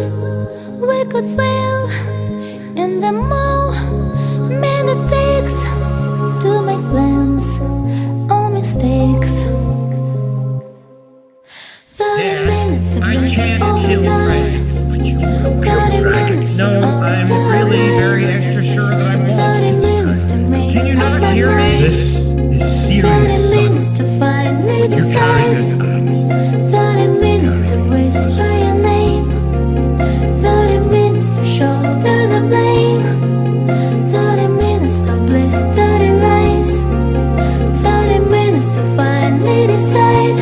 we could fail, and the more man it takes to make plans or mistakes. 30 minutes of I can't kill night. dragons, but you will 30 kill dragons. minutes No, I'm really very extra sure that I 30 won't. minutes to make Can you up not my hear me? mind. This is 30 serious, son. minutes to finally You're counting decide. this 30 minutes to whisper your name. 30 minutes to shoulder the blame. 30 minutes of bliss, 30 lies. 30 minutes to finally decide.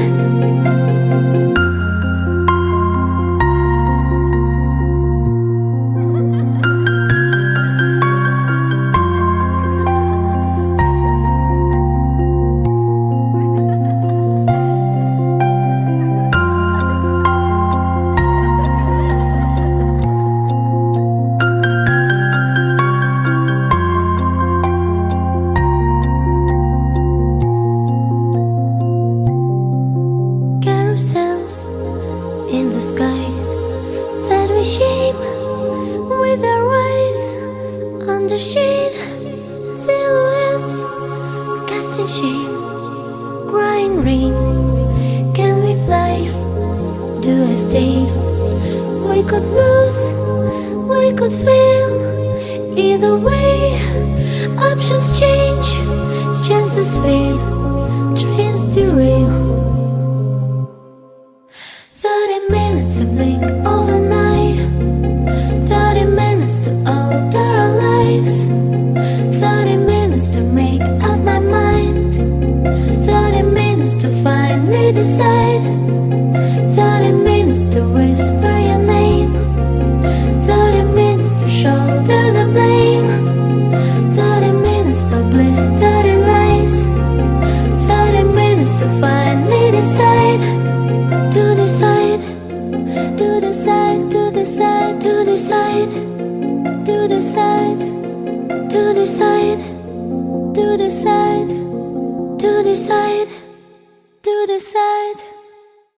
Carousels in the sky that we shape with our eyes under shade. Silhouettes casting shame, crying rain. Can we fly? Do I stay? We could lose, we could fail. Either way, options change, chances fail, trains derail. 30 minutes to blink overnight. 30 minutes to alter our lives. 30 minutes to make up my mind. 30 minutes to finally decide. 30 minutes to whisper your name. 30 minutes to shoulder the blame. 30 minutes of bliss, 30 lies. 30 minutes to finally decide. To decide, to decide, to decide, to decide, to decide, to decide, to decide, to decide, to decide.